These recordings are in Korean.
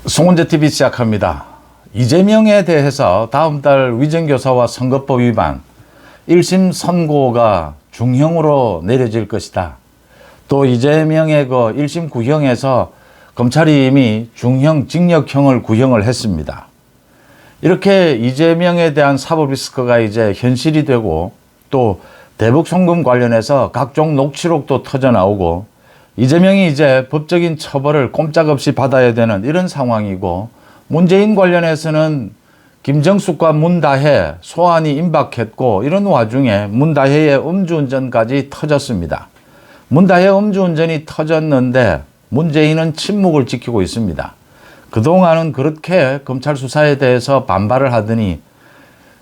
송은재 TV 시작합니다. 이재명에 대해서 다음 달 위정교사와 선거법 위반 1심 선고가 중형으로 내려질 것이다. 또 이재명의 그 1심 구형에서 검찰이 이미 중형 징역형을 구형을 했습니다. 이렇게 이재명에 대한 사법 리스크가 이제 현실이 되고, 또 대북 송금 관련해서 각종 녹취록도 터져 나오고, 이재명이 이제 법적인 처벌을 꼼짝없이 받아야 되는 이런 상황이고, 문재인 관련해서는 김정숙과 문다혜 소환이 임박했고, 이런 와중에 문다혜의 음주운전까지 터졌습니다. 문다혜 음주운전이 터졌는데 문재인은 침묵을 지키고 있습니다. 그동안은 그렇게 검찰 수사에 대해서 반발을 하더니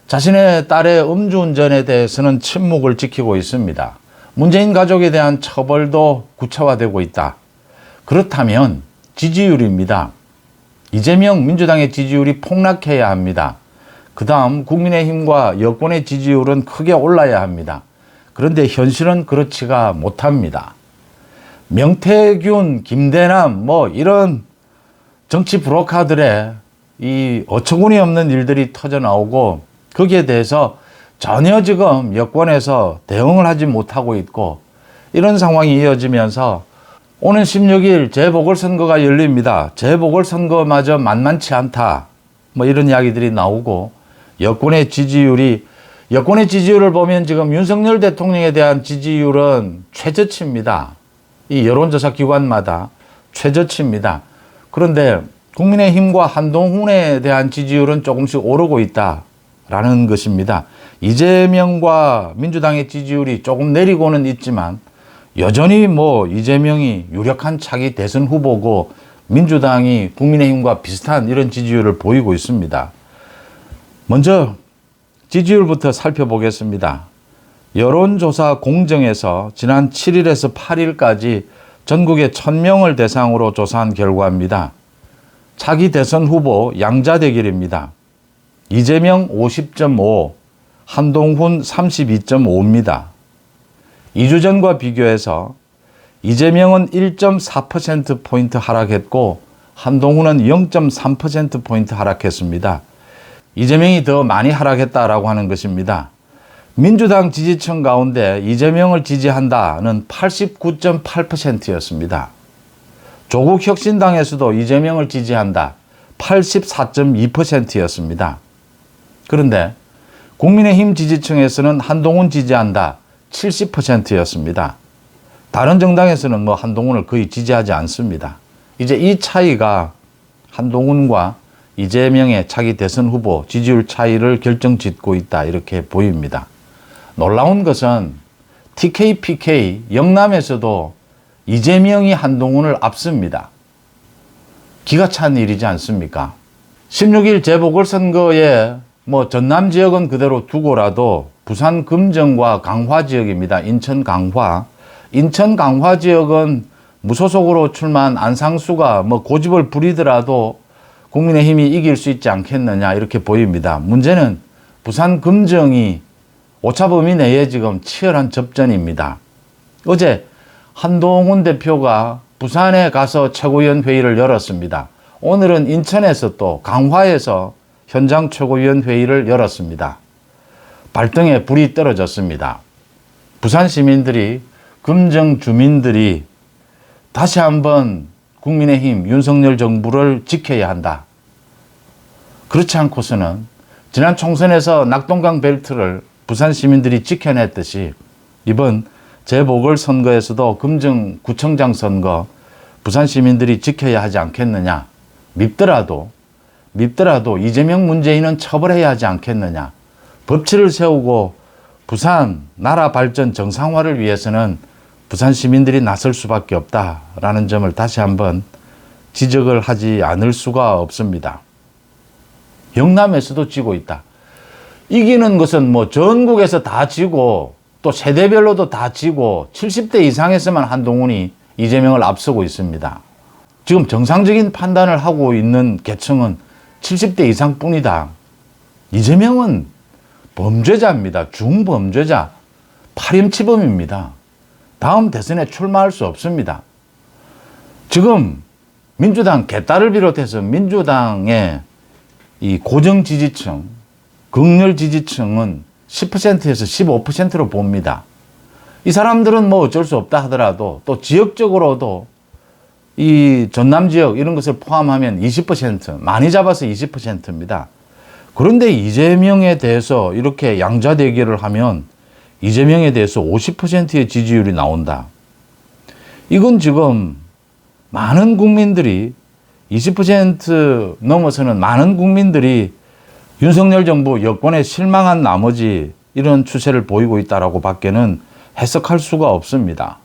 자신의 딸의 음주운전에 대해서는 침묵을 지키고 있습니다. 문재인 가족에 대한 처벌도 구체화되고 있다. 그렇다면 지지율입니다. 이재명 민주당의 지지율이 폭락해야 합니다. 그 다음 국민의힘과 여권의 지지율은 크게 올라야 합니다. 그런데 현실은 그렇지가 못합니다. 명태균, 김대남 이런 정치 브로커들의 이 어처구니 없는 일들이 터져 나오고, 거기에 대해서 전혀 지금 여권에서 대응을 하지 못하고 있고, 이런 상황이 이어지면서 오는 16일 재보궐선거가 열립니다. 재보궐선거마저 만만치 않다. 이런 이야기들이 나오고, 여권의 지지율을 보면 지금 윤석열 대통령에 대한 지지율은 최저치입니다. 이 여론조사 기관마다 최저치입니다. 그런데 국민의힘과 한동훈에 대한 지지율은 조금씩 오르고 있다라는 것입니다. 이재명과 민주당의 지지율이 조금 내리고는 있지만 여전히 이재명이 유력한 차기 대선 후보고, 민주당이 국민의힘과 비슷한 이런 지지율을 보이고 있습니다. 먼저 지지율부터 살펴보겠습니다. 여론조사 공정에서 지난 7일에서 8일까지 전국의 1000명을 대상으로 조사한 결과입니다. 차기 대선 후보 양자 대결입니다. 이재명 50.5, 한동훈 32.5입니다. 2주 전과 비교해서 이재명은 1.4%포인트 하락했고, 한동훈은 0.3%포인트 하락했습니다. 이재명이 더 많이 하락했다라고 하는 것입니다. 민주당 지지층 가운데 이재명을 지지한다는 89.8%였습니다. 조국 혁신당에서도 이재명을 지지한다 84.2%였습니다. 그런데 국민의힘 지지층에서는 한동훈 지지한다 70%였습니다. 다른 정당에서는 한동훈을 거의 지지하지 않습니다. 이제 이 차이가 한동훈과 이재명의 차기 대선 후보 지지율 차이를 결정짓고 있다, 이렇게 보입니다. 놀라운 것은 TK, PK, 영남에서도 이재명이 한동훈을 앞섭니다. 기가 찬 일이지 않습니까? 16일 재보궐선거에 전남 지역은 그대로 두고라도 부산 금정과 강화 지역입니다. 인천 강화 지역은 무소속으로 출마한 안상수가 고집을 부리더라도 국민의힘이 이길 수 있지 않겠느냐, 이렇게 보입니다. 문제는 부산 금정이 오차 범위 내에 지금 치열한 접전입니다. 어제 한동훈 대표가 부산에 가서 최고위원 회의를 열었습니다. 오늘은 인천에서 또 강화에서 현장 최고위원 회의를 열었습니다. 발등에 불이 떨어졌습니다. 부산 시민들이, 금정 주민들이 다시 한번 국민의힘 윤석열 정부를 지켜야 한다. 그렇지 않고서는 지난 총선에서 낙동강 벨트를 부산 시민들이 지켜냈듯이 이번 재보궐선거에서도 금정구청장 선거 부산 시민들이 지켜야 하지 않겠느냐. 밉더라도 이재명 문재인은 처벌해야 하지 않겠느냐. 법치를 세우고 부산 나라 발전 정상화를 위해서는 부산 시민들이 나설 수밖에 없다라는 점을 다시 한번 지적을 하지 않을 수가 없습니다. 영남에서도 지고 있다. 이기는 것은 전국에서 다 지고 또 세대별로도 다 지고 70대 이상에서만 한동훈이 이재명을 앞서고 있습니다. 지금 정상적인 판단을 하고 있는 계층은 70대 이상뿐이다. 이재명은 범죄자입니다. 중범죄자, 파렴치범입니다. 다음 대선에 출마할 수 없습니다. 지금 민주당 개딸을 비롯해서 민주당의 이 고정 지지층, 극렬 지지층은 10%에서 15%로 봅니다. 이 사람들은 뭐 어쩔 수 없다 하더라도 또 지역적으로도 이 전남 지역 이런 것을 포함하면 20%, 많이 잡아서 20%입니다. 그런데 이재명에 대해서 이렇게 양자 대결을 하면 이재명에 대해서 50%의 지지율이 나온다. 이건 지금 많은 국민들이 20% 넘어서는 많은 국민들이 윤석열 정부 여권에 실망한 나머지 이런 추세를 보이고 있다라고 밖에는 해석할 수가 없습니다.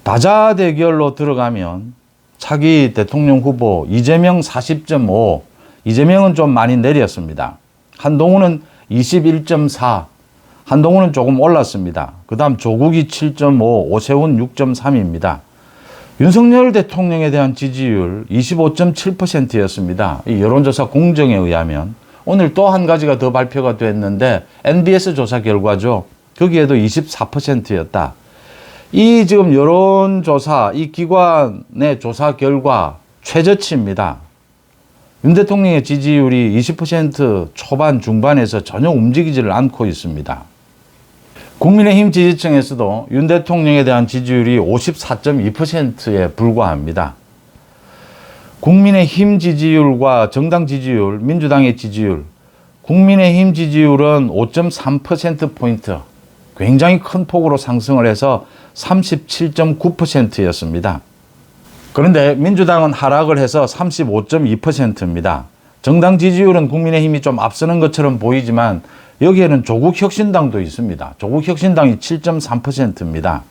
다자대결로 들어가면 차기 대통령 후보 이재명 40.5, 이재명은 좀 많이 내렸습니다. 한동훈은 21.4, 한동훈은 조금 올랐습니다. 그 다음 조국이 7.5, 오세훈 6.3입니다. 윤석열 대통령에 대한 지지율 25.7%였습니다. 이 여론조사 공정에 의하면 오늘 또 한 가지가 더 발표가 됐는데 NBS 조사 결과죠. 거기에도 24%였다. 이 지금 여론조사, 이 기관의 조사 결과 최저치입니다. 윤 대통령의 지지율이 20% 초반 중반에서 전혀 움직이지를 않고 있습니다. 국민의힘 지지층에서도 윤 대통령에 대한 지지율이 54.2%에 불과합니다. 국민의힘 지지율과 정당 지지율, 민주당의 지지율, 국민의힘 지지율은 5.3%포인트, 굉장히 큰 폭으로 상승을 해서 37.9%였습니다. 그런데 민주당은 하락을 해서 35.2%입니다. 정당 지지율은 국민의힘이 좀 앞서는 것처럼 보이지만 여기에는 조국혁신당도 있습니다. 조국혁신당이 7.3%입니다.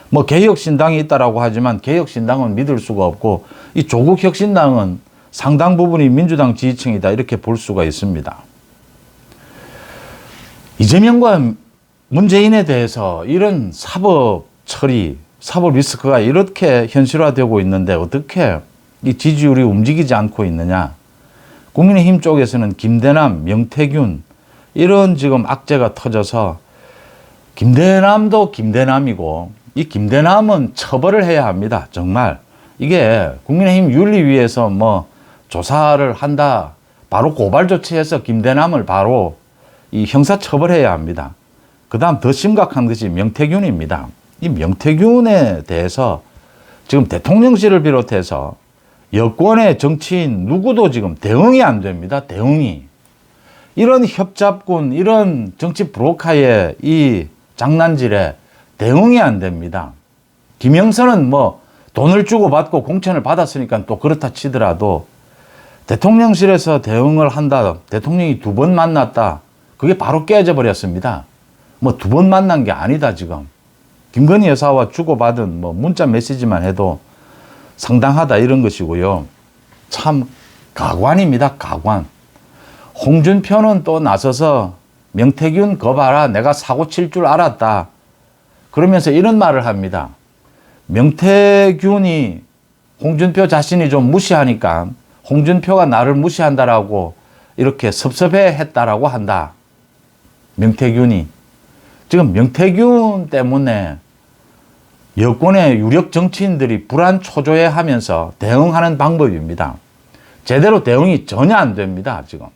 뭐 개혁신당이 있다라고 하지만 개혁신당은 믿을 수가 없고 이 조국혁신당은 상당 부분이 민주당 지지층이다 이렇게 볼 수가 있습니다. 이재명과 문재인에 대해서 이런 사법 처리, 사법 리스크가 이렇게 현실화되고 있는데 어떻게 이 지지율이 움직이지 않고 있느냐. 국민의힘 쪽에서는 김대남, 명태균 이런 지금 악재가 터져서 김대남도 김대남이고 이 김대남은 처벌을 해야 합니다. 정말 이게 국민의힘 윤리위에서 뭐 조사를 한다. 바로 고발 조치해서 김대남을 바로 이 형사 처벌해야 합니다. 그 다음 더 심각한 것이 명태균입니다. 이 명태균에 대해서 지금 대통령실을 비롯해서 여권의 정치인 누구도 지금 대응이 안 됩니다. 대응이. 이런 협잡군, 이런 정치 브로커의 이 장난질에 대응이 안 됩니다. 김영선은 뭐 돈을 주고 받고 공천을 받았으니까 또 그렇다 치더라도 대통령실에서 대응을 한다. 대통령이 2번 만났다. 그게 바로 깨져 버렸습니다. 뭐 2번 만난 게 아니다 지금. 김건희 여사와 주고받은 뭐 문자 메시지만 해도 상당하다 이런 것이고요. 참 가관입니다. 가관. 홍준표는 또 나서서 명태균 거 봐라. 내가 사고 칠 줄 알았다. 그러면서 이런 말을 합니다. 명태균이 홍준표 자신이 좀 무시하니까 홍준표가 나를 무시한다라고 이렇게 섭섭해 했다라고 한다. 명태균이. 지금 명태균 때문에 여권의 유력 정치인들이 불안 초조해 하면서 대응하는 방법입니다. 제대로 대응이 전혀 안 됩니다, 지금.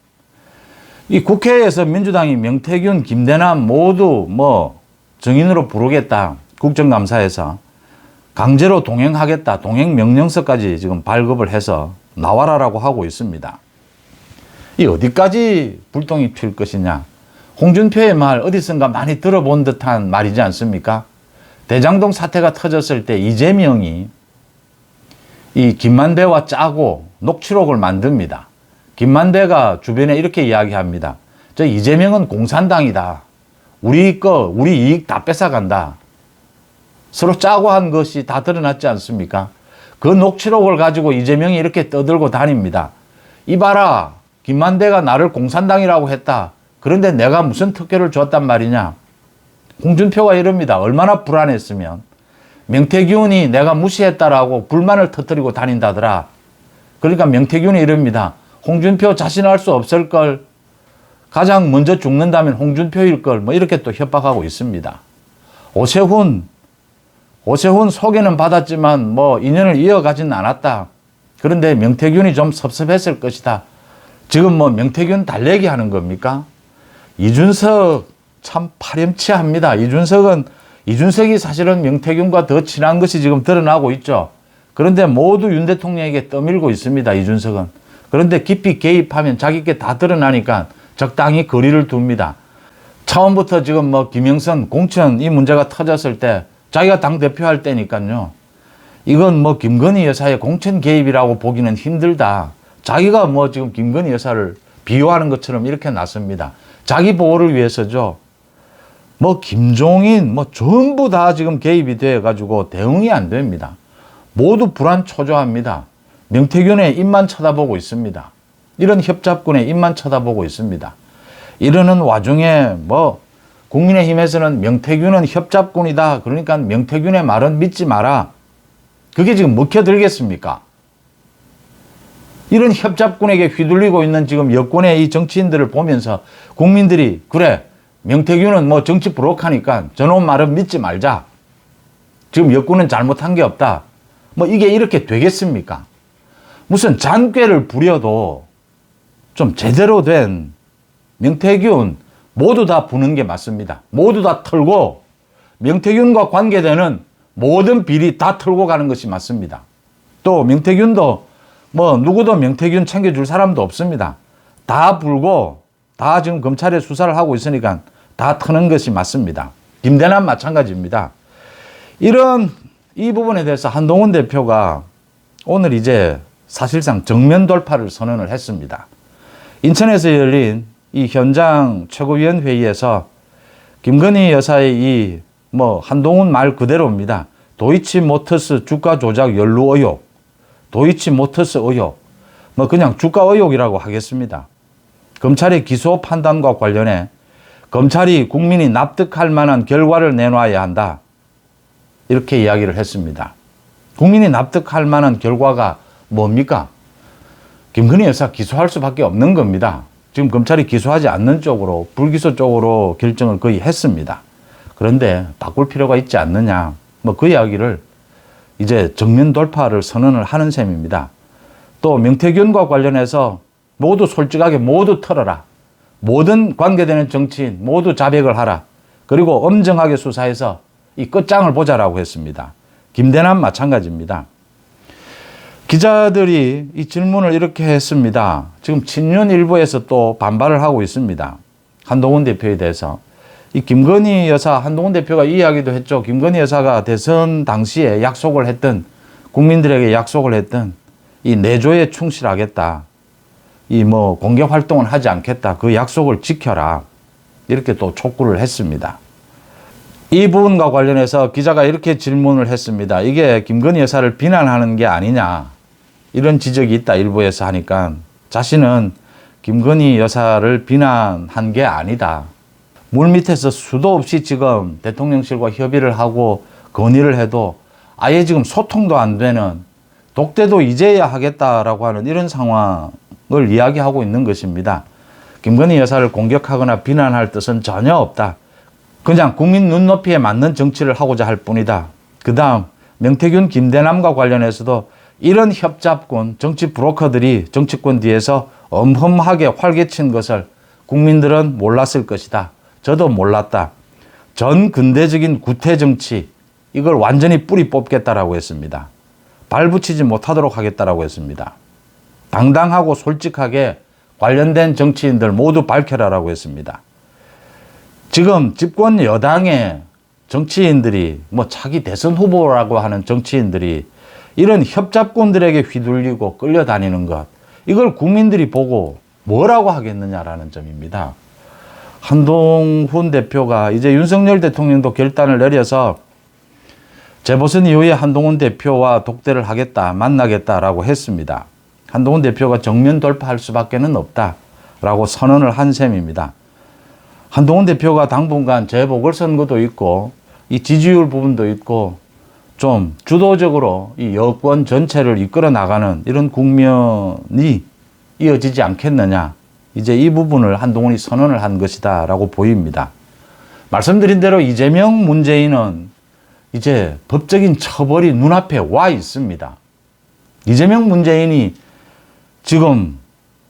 이 국회에서 민주당이 명태균, 김대남 모두 뭐 증인으로 부르겠다. 국정감사에서 강제로 동행하겠다. 동행명령서까지 지금 발급을 해서 나와라라고 하고 있습니다. 이 어디까지 불똥이 튈 것이냐. 홍준표의 말 어디선가 많이 들어본 듯한 말이지 않습니까? 대장동 사태가 터졌을 때 이재명이 이 김만배와 짜고 녹취록을 만듭니다. 김만배가 주변에 이렇게 이야기합니다. 저 이재명은 공산당이다. 우리 이익 다 뺏어간다. 서로 짜고 한 것이 다 드러났지 않습니까? 그 녹취록을 가지고 이재명이 이렇게 떠들고 다닙니다. 이봐라. 김만배가 나를 공산당이라고 했다. 그런데 내가 무슨 특혜를 줬단 말이냐. 홍준표가 이럽니다. 얼마나 불안했으면. 명태균이 내가 무시했다라고 불만을 터뜨리고 다닌다더라. 그러니까 명태균이 이럽니다. 홍준표 자신할 수 없을 걸. 가장 먼저 죽는다면 홍준표일 걸. 뭐 이렇게 또 협박하고 있습니다. 오세훈 소개는 받았지만 뭐 인연을 이어가지는 않았다. 그런데 명태균이 좀 섭섭했을 것이다. 지금 뭐 명태균 달래기 하는 겁니까? 이준석 참 파렴치합니다. 이준석이 사실은 명태균과 더 친한 것이 지금 드러나고 있죠. 그런데 모두 윤 대통령에게 떠밀고 있습니다. 이준석은. 그런데 깊이 개입하면 자기께 다 드러나니까 적당히 거리를 둡니다. 차원부터 지금 뭐 김영선 공천 이 문제가 터졌을 때 자기가 당대표 할 때니까요. 이건 뭐 김건희 여사의 공천 개입이라고 보기는 힘들다. 자기가 뭐 지금 김건희 여사를 비호하는 것처럼 이렇게 났습니다. 자기 보호를 위해서죠. 뭐 김종인 뭐 전부 다 지금 개입이 되어 가지고 대응이 안 됩니다. 모두 불안 초조합니다. 명태균의 입만 쳐다보고 있습니다. 이런 협잡군의 입만 쳐다보고 있습니다. 이러는 와중에 뭐 국민의힘에서는 명태균은 협잡군이다. 그러니까 명태균의 말은 믿지 마라. 그게 지금 먹혀들겠습니까? 이런 협잡군에게 휘둘리고 있는 지금 여권의 이 정치인들을 보면서 국민들이 그래 명태균은 뭐 정치 부록하니까 저놈 말은 믿지 말자. 지금 여권은 잘못한 게 없다. 뭐 이게 이렇게 되겠습니까? 무슨 잔꾀를 부려도 좀 제대로 된 명태균 모두 다 부는 게 맞습니다. 모두 다 털고 명태균과 관계되는 모든 비리 다 털고 가는 것이 맞습니다. 또 명태균도 뭐 누구도 명태균 챙겨줄 사람도 없습니다. 다 불고 다 지금 검찰에 수사를 하고 있으니까 다 터는 것이 맞습니다. 김대남 마찬가지입니다. 이 부분에 대해서 한동훈 대표가 오늘 이제 사실상 정면 돌파를 선언을 했습니다. 인천에서 열린 이 현장 최고위원 회의에서 김건희 여사의 이 뭐 한동훈 말 그대로입니다. 도이치모터스 주가 조작 연루 의혹, 도이치모터스 의혹, 뭐 그냥 주가 의혹이라고 하겠습니다. 검찰의 기소 판단과 관련해 검찰이 국민이 납득할 만한 결과를 내놔야 한다. 이렇게 이야기를 했습니다. 국민이 납득할 만한 결과가 뭡니까? 김건희 여사 기소할 수밖에 없는 겁니다. 지금 검찰이 기소하지 않는 쪽으로 불기소 쪽으로 결정을 거의 했습니다. 그런데 바꿀 필요가 있지 않느냐. 뭐 그 이야기를 이제 정면 돌파를 선언을 하는 셈입니다. 또 명태균과 관련해서 모두 솔직하게 모두 털어라. 모든 관계되는 정치인 모두 자백을 하라. 그리고 엄정하게 수사해서 이 끝장을 보자라고 했습니다. 김대남 마찬가지입니다. 기자들이 이 질문을 이렇게 했습니다. 지금 친윤 일부에서 또 반발을 하고 있습니다. 한동훈 대표에 대해서. 이 김건희 여사, 한동훈 대표가 이 이야기도 했죠. 김건희 여사가 대선 당시에 약속을 했던, 국민들에게 약속을 했던 이 내조에 충실하겠다. 이 뭐 공개 활동은 하지 않겠다. 그 약속을 지켜라. 이렇게 또 촉구를 했습니다. 이 부분과 관련해서 기자가 이렇게 질문을 했습니다. 이게 김건희 여사를 비난하는 게 아니냐. 이런 지적이 있다. 일부에서 하니까 자신은 김건희 여사를 비난한 게 아니다. 물밑에서 수도 없이 지금 대통령실과 협의를 하고 건의를 해도 아예 지금 소통도 안 되는 독대도 이제야 하겠다라고 하는 이런 상황을 이야기하고 있는 것입니다. 김건희 여사를 공격하거나 비난할 뜻은 전혀 없다. 그냥 국민 눈높이에 맞는 정치를 하고자 할 뿐이다. 그 다음 명태균, 김대남과 관련해서도 이런 협잡군, 정치 브로커들이 정치권 뒤에서 엄험하게 활개친 것을 국민들은 몰랐을 것이다. 저도 몰랐다. 전 근대적인 구태 정치, 이걸 완전히 뿌리 뽑겠다라고 했습니다. 발붙이지 못하도록 하겠다라고 했습니다. 당당하고 솔직하게 관련된 정치인들 모두 밝혀라라고 했습니다. 지금 집권 여당의 정치인들이 뭐 차기 대선 후보라고 하는 정치인들이 이런 협잡꾼들에게 휘둘리고 끌려다니는 것, 이걸 국민들이 보고 뭐라고 하겠느냐라는 점입니다. 한동훈 대표가 이제 윤석열 대통령도 결단을 내려서 재보선 이후에 한동훈 대표와 독대를 하겠다, 만나겠다라고 했습니다. 한동훈 대표가 정면 돌파할 수밖에는 없다라고 선언을 한 셈입니다. 한동훈 대표가 당분간 재보궐선거도 있고 이 지지율 부분도 있고 좀 주도적으로 이 여권 전체를 이끌어 나가는 이런 국면이 이어지지 않겠느냐. 이제 이 부분을 한동훈이 선언을 한 것이다 라고 보입니다. 말씀드린 대로 이재명 문재인은 이제 법적인 처벌이 눈앞에 와 있습니다. 이재명 문재인이 지금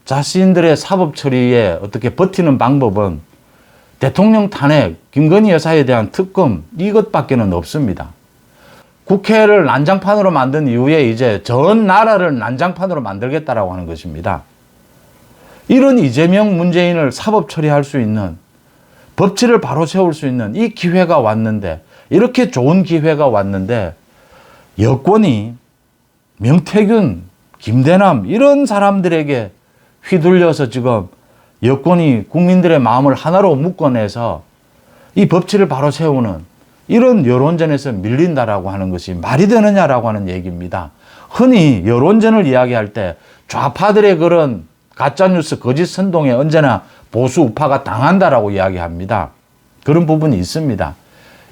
자신들의 사법 처리에 어떻게 버티는 방법은 대통령 탄핵, 김건희 여사에 대한 특검 이것밖에는 없습니다. 국회를 난장판으로 만든 이후에 이제 전 나라를 난장판으로 만들겠다라고 하는 것입니다. 이런 이재명 문재인을 사법 처리할 수 있는, 법치를 바로 세울 수 있는 이 기회가 왔는데, 이렇게 좋은 기회가 왔는데 여권이 명태균, 김대남 이런 사람들에게 휘둘려서 지금 여권이 국민들의 마음을 하나로 묶어내서 이 법치를 바로 세우는 이런 여론전에서 밀린다라고 하는 것이 말이 되느냐라고 하는 얘기입니다. 흔히 여론전을 이야기할 때 좌파들의 그런 가짜뉴스 거짓 선동에 언제나 보수 우파가 당한다라고 이야기합니다. 그런 부분이 있습니다.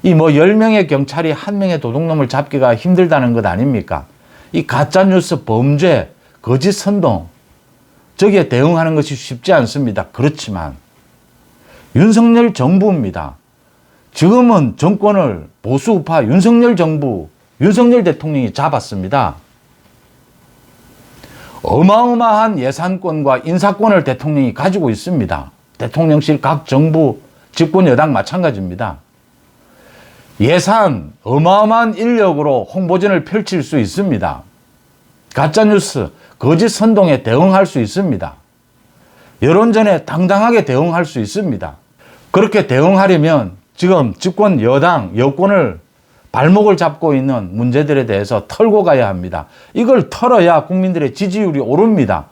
이 뭐 10명의 경찰이 1명의 도둑놈을 잡기가 힘들다는 것 아닙니까? 이 가짜뉴스 범죄, 거짓 선동, 저기에 대응하는 것이 쉽지 않습니다. 그렇지만 윤석열 정부입니다. 지금은 정권을 보수 우파 윤석열 정부, 윤석열 대통령이 잡았습니다. 어마어마한 예산권과 인사권을 대통령이 가지고 있습니다. 대통령실, 각 정부, 집권 여당 마찬가지입니다. 예산, 어마어마한 인력으로 홍보전을 펼칠 수 있습니다. 가짜뉴스, 거짓 선동에 대응할 수 있습니다. 여론전에 당당하게 대응할 수 있습니다. 그렇게 대응하려면 지금 집권 여당, 여권을 발목을 잡고 있는 문제들에 대해서 털고 가야 합니다. 이걸 털어야 국민들의 지지율이 오릅니다.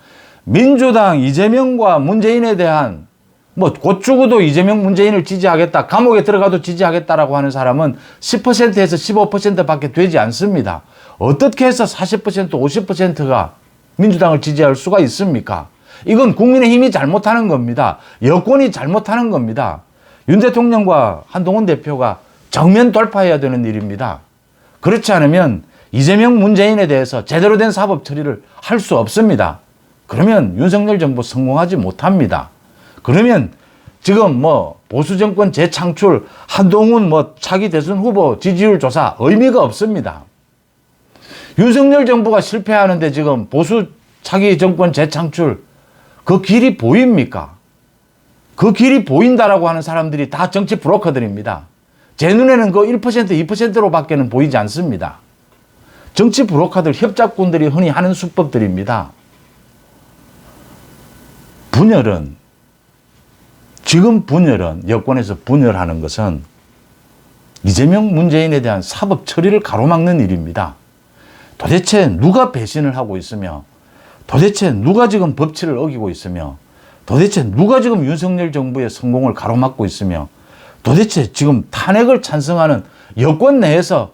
민주당 이재명과 문재인에 대한 뭐 곧 죽어도 이재명 문재인을 지지하겠다, 감옥에 들어가도 지지하겠다라고 하는 사람은 10%에서 15%밖에 되지 않습니다. 어떻게 해서 40%, 50%가 민주당을 지지할 수가 있습니까? 이건 국민의힘이 잘못하는 겁니다. 여권이 잘못하는 겁니다. 윤 대통령과 한동훈 대표가 정면 돌파해야 되는 일입니다. 그렇지 않으면 이재명 문재인에 대해서 제대로 된 사법 처리를 할 수 없습니다. 그러면 윤석열 정부 성공하지 못합니다. 그러면 지금 뭐 보수 정권 재창출, 한동훈 뭐 차기 대선 후보 지지율 조사 의미가 없습니다. 윤석열 정부가 실패하는데 지금 보수 차기 정권 재창출 그 길이 보입니까? 그 길이 보인다라고 하는 사람들이 다 정치 브로커들입니다. 제 눈에는 그 1%, 2%로밖에는 보이지 않습니다. 정치 브로커들, 협작꾼들이 흔히 하는 수법들입니다. 분열은 여권에서 분열하는 것은 이재명 문재인에 대한 사법 처리를 가로막는 일입니다. 도대체 누가 배신을 하고 있으며, 도대체 누가 지금 법치를 어기고 있으며, 도대체 누가 지금 윤석열 정부의 성공을 가로막고 있으며, 도대체 지금 탄핵을 찬성하는 여권 내에서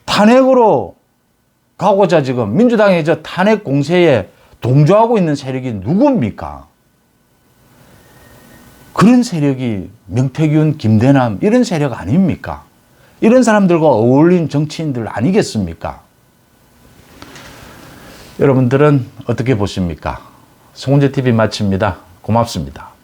탄핵으로 가고자 지금 민주당의 저 탄핵 공세에 동조하고 있는 세력이 누굽니까? 그런 세력이 명태균, 김대남 이런 세력 아닙니까? 이런 사람들과 어울린 정치인들 아니겠습니까? 여러분들은 어떻게 보십니까? 송은재TV 마칩니다. 고맙습니다.